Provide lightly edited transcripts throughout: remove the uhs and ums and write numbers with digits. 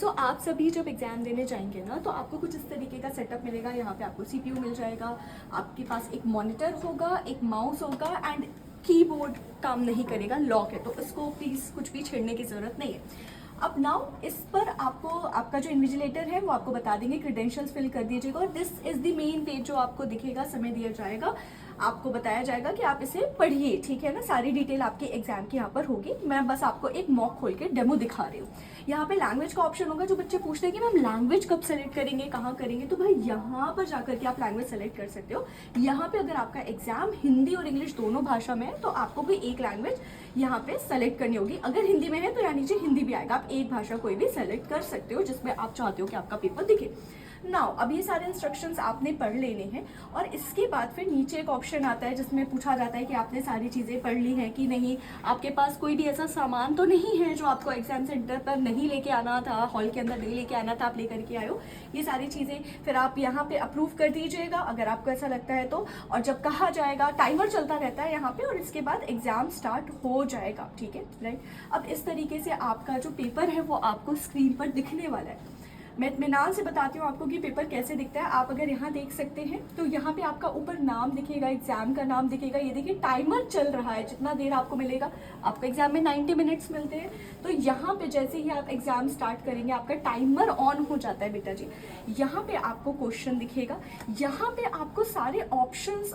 सो आप सभी जब एग्जाम देने जाएंगे ना तो आपको कुछ इस तरीके का सेटअप मिलेगा। यहाँ पे आपको सीपीयू मिल जाएगा, आपके पास एक मॉनिटर होगा, एक माउस होगा एंड कीबोर्ड काम नहीं करेगा, लॉक है, तो इसको प्लीज़ कुछ भी छेड़ने की ज़रूरत नहीं है। अब नाउ इस पर आपको आपका जो इन्विजिलेटर है वो आपको बता देंगे, क्रेडेंशियल्स फिल कर दीजिएगा और this is the main page जो आपको दिखेगा, समय दिया जाएगा, आपको बताया जाएगा कि आप इसे पढ़िए, ठीक है ना। सारी डिटेल आपके एग्जाम की यहाँ पर होगी। मैं बस आपको एक मॉक खोल के डेमो दिखा रही हूँ। यहाँ पे लैंग्वेज का ऑप्शन होगा। जो बच्चे पूछते हैं कि मैम लैंग्वेज कब सेलेक्ट करेंगे, कहाँ करेंगे, तो भाई यहाँ पर जाकर के आप लैंग्वेज सेलेक्ट कर सकते हो। यहाँ पे अगर आपका एग्जाम हिंदी और इंग्लिश दोनों भाषा में है तो आपको भी एक लैंग्वेज यहाँ पे सेलेक्ट करनी होगी। अगर हिंदी में है तो यहाँ नीचे हिंदी भी आएगा, आप एक भाषा कोई भी सेलेक्ट कर सकते हो जिसमें आप चाहते हो कि आपका पेपर दिखे। नाउ अब ये सारे इंस्ट्रक्शंस आपने पढ़ लेने हैं और इसके बाद फिर नीचे एक ऑप्शन आता है जिसमें पूछा जाता है कि आपने सारी चीज़ें पढ़ ली हैं कि नहीं, आपके पास कोई भी ऐसा सामान तो नहीं है जो आपको एग्जाम सेंटर पर नहीं लेके आना था, हॉल के अंदर नहीं लेके आना था, आप लेकर के आए हो। ये सारी चीज़ें फिर आप यहाँ पे अप्रूव कर दीजिएगा अगर आपको ऐसा लगता है तो। और जब कहा जाएगा, टाइमर चलता रहता है यहाँ पे और इसके बाद एग्जाम स्टार्ट हो जाएगा, ठीक है, राइट। अब इस तरीके से आपका जो पेपर है वो आपको स्क्रीन पर दिखने वाला है। मैं इत्मीनान से बताती हूँ आपको कि पेपर कैसे दिखता है। आप अगर यहाँ देख सकते हैं तो यहाँ पे आपका ऊपर नाम दिखेगा, एग्जाम का नाम दिखेगा। ये देखिए टाइमर चल रहा है, जितना देर आपको मिलेगा। आपको एग्जाम में 90 मिनट्स मिलते हैं, तो यहाँ पे जैसे ही आप एग्जाम स्टार्ट करेंगे आपका टाइमर ऑन हो जाता है बेटा जी। यहाँ पे आपको क्वेश्चन दिखेगा, यहाँ पे आपको सारे ऑप्शंस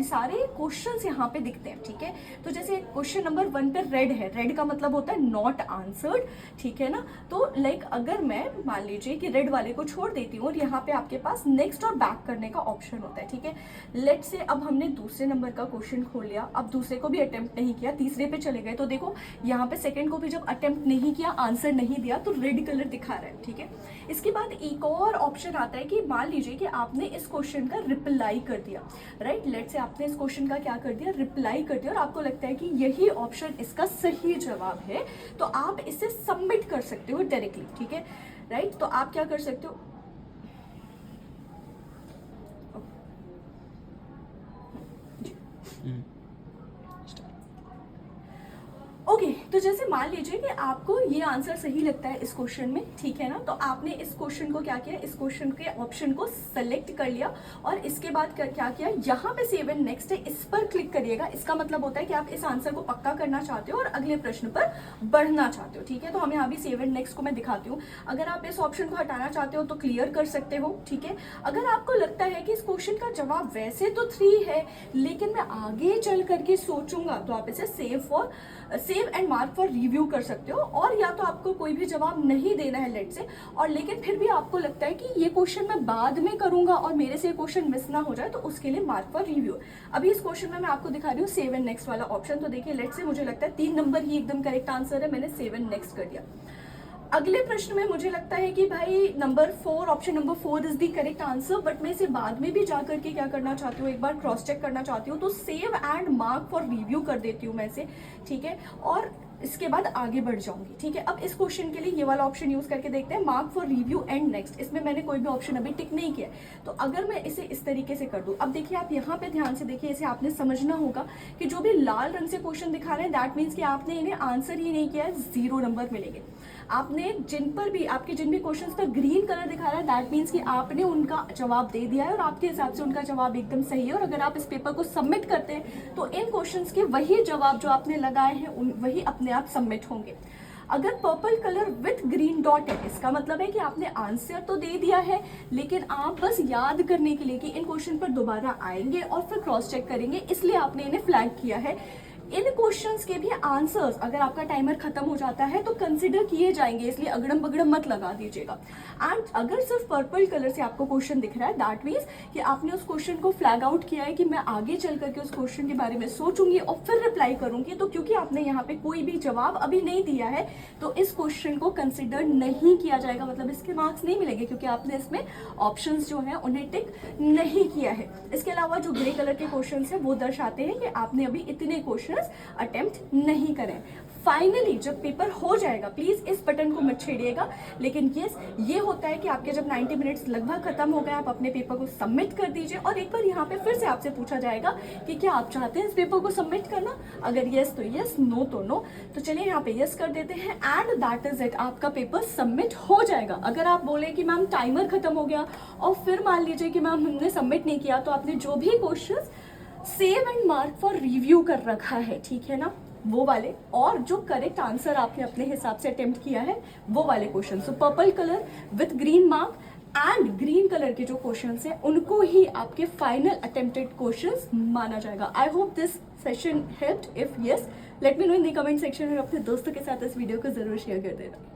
सारे क्वेश्चंस यहाँ पे दिखते हैं, ठीक है। तो जैसे क्वेश्चन नंबर 1 पे रेड है, रेड का मतलब होता है नॉट आंसर्ड, ठीक है ना। तो लाइक अगर मैं मान लीजिए कि रेड वाले को छोड़ देती हूँ और यहाँ पे आपके पास नेक्स्ट और बैक करने का ऑप्शन होता है, ठीक है। लेट्स से अब हमने दूसरे नंबर का क्वेश्चन खोल लिया, अब दूसरे को भी अटेम्प्ट नहीं किया, तीसरे पे चले गए, तो देखो यहाँ पे सेकंड को भी जब अटेम्प्ट नहीं किया, आंसर नहीं दिया, तो रेड कलर दिखा रहा है, ठीक है। इसके बाद एक और ऑप्शन आता है कि मान लीजिए कि आपने इस क्वेश्चन का रिप्लाई कर दिया, राइट। लेट्स से आपने इस क्वेश्चन का क्या कर दिया, रिप्लाई कर दिया और आपको लगता है कि यही ऑप्शन इसका सही जवाब है, तो आप इसे सबमिट कर सकते हो डायरेक्टली, ठीक है, राइट। तो आप क्या कर सकते हो, ओके तो जैसे मान लीजिए कि आपको ये आंसर सही लगता है इस क्वेश्चन में, ठीक है ना। तो आपने इस क्वेश्चन को क्या किया, इस क्वेश्चन के ऑप्शन को सेलेक्ट कर लिया और इसके बाद क्या किया, यहाँ पे सेव एंड नेक्स्ट है, इस पर क्लिक करिएगा। इसका मतलब होता है कि आप इस आंसर को पक्का करना चाहते हो और अगले प्रश्न पर बढ़ना चाहते हो, ठीक है। तो हम यहाँ भी सेव एंड नेक्स्ट को मैं दिखाती हूँ। अगर आप इस ऑप्शन को हटाना चाहते हो तो क्लियर कर सकते हो, ठीक है। अगर आपको लगता है कि इस क्वेश्चन का जवाब वैसे तो 3 है लेकिन मैं आगे चल करके सोचूंगा, तो आप इसे save and mark for review कर सकते हो। और या तो आपको कोई भी जवाब नहीं देना है लेट से, और लेकिन फिर भी आपको लगता है कि ये क्वेश्चन मैं बाद में करूंगा और मेरे से क्वेश्चन मिस ना हो जाए, तो उसके लिए मार्क फॉर रिव्यू। अभी इस क्वेश्चन में मैं आपको दिखा रही हूँ सेव एंड नेक्स्ट वाला ऑप्शन। तो देखिए लेट से मुझे लगता है 3 नंबर ही एकदम करेक्ट आंसर है, मैंने सेव एंड नेक्स्ट कर दिया। अगले प्रश्न में मुझे लगता है कि भाई number 4, option number 4 is the correct answer, but मैं इसे बाद में भी जाकर के क्या करना चाहती हूँ, एक बार क्रॉस चेक करना चाहती हूँ, तो save and mark for review कर देती हूँ मैं इसे, ठीक है। और इसके बाद आगे बढ़ जाऊंगी, ठीक है। अब इस क्वेश्चन के लिए ये वाला ऑप्शन यूज करके देखते हैं, mark for review and next. इसमें मैंने कोई भी ऑप्शन अभी टिक नहीं किया, तो अगर मैं इसे इस तरीके से कर दूं, अब देखिए आप यहाँ पे ध्यान से देखिए, इसे आपने समझना होगा कि जो भी लाल रंग से क्वेश्चन दिखा रहे हैं दैट मीन्स कि आपने इन्हें आंसर ही नहीं किया है, 0 नंबर मिलेंगे। आपने जिन भी क्वेश्चंस पर ग्रीन कलर दिखा रहा है दैट मीन्स कि आपने उनका जवाब दे दिया है और आपके हिसाब से उनका जवाब एकदम सही है। और अगर आप इस पेपर को सबमिट करते हैं तो इन क्वेश्चंस के वही जवाब जो आपने लगाए हैं वही अपने आप सबमिट होंगे। अगर purple colour with green dot है, इसका मतलब है कि आपने आंसर तो दे दिया है लेकिन आप बस याद करने के लिए कि इन क्वेश्चन पर दोबारा आएंगे और फिर क्रॉस चेक करेंगे, इसलिए आपने इन्हें फ्लैग किया है। इन क्वेश्चंस के भी आंसर्स अगर आपका टाइमर खत्म हो जाता है तो कंसिडर किए जाएंगे, इसलिए अगड़म बगड़म मत लगा दीजिएगा। एंड अगर सिर्फ पर्पल कलर से आपको क्वेश्चन दिख रहा है दैट मीन्स कि आपने उस क्वेश्चन को फ्लैग आउट किया है कि मैं आगे चल करके उस क्वेश्चन के बारे में सोचूंगी और फिर रिप्लाई करूंगी। तो क्योंकि आपने यहाँ पे कोई भी जवाब अभी नहीं दिया है तो इस क्वेश्चन को कंसिडर नहीं किया जाएगा, मतलब इसके मार्क्स नहीं मिलेंगे क्योंकि आपने इसमें ऑप्शंस जो है उन्हें टिक नहीं किया है। इसके अलावा जो ग्रे कलर के क्वेश्चन है वो दर्शाते हैं कि आपने अभी इतने क्वेश्चन क्वेश्चंस अटेम्प्ट नहीं करें। फाइनली जब पेपर हो जाएगा, प्लीज इस बटन को मत छेड़िएगा, लेकिन यस ये होता है कि आपके जब 90 मिनट्स लगभग खत्म हो गए, आप अपने पेपर को सबमिट कर दीजिए और एक बार यहाँ पे फिर से आपसे पूछा जाएगा कि क्या आप चाहते हैं इस पेपर को सबमिट करना। अगर यस तो यस, नो तो नो। तो चलिए यहाँ पे यस कर देते हैं एंड दैट इज इट, आपका पेपर सबमिट हो जाएगा। अगर आप बोले कि मैम टाइमर खत्म हो गया और फिर मान लीजिए कि मैम हमने सबमिट नहीं किया, तो आपने जो भी question save and mark for review कर रखा है, ठीक है ना, वो वाले, और जो करेक्ट आंसर आपने अपने हिसाब से अटेम्प्ट किया है वो वाले question, so purple colour with Green Marc and green colour के जो क्वेश्चंस हैं उनको ही आपके फाइनल अटेम्प्टेड क्वेश्चंस माना जाएगा। I hope this session helped. If yes, let me know in the comment section और अपने दोस्तों के साथ इस वीडियो को जरूर शेयर कर देना।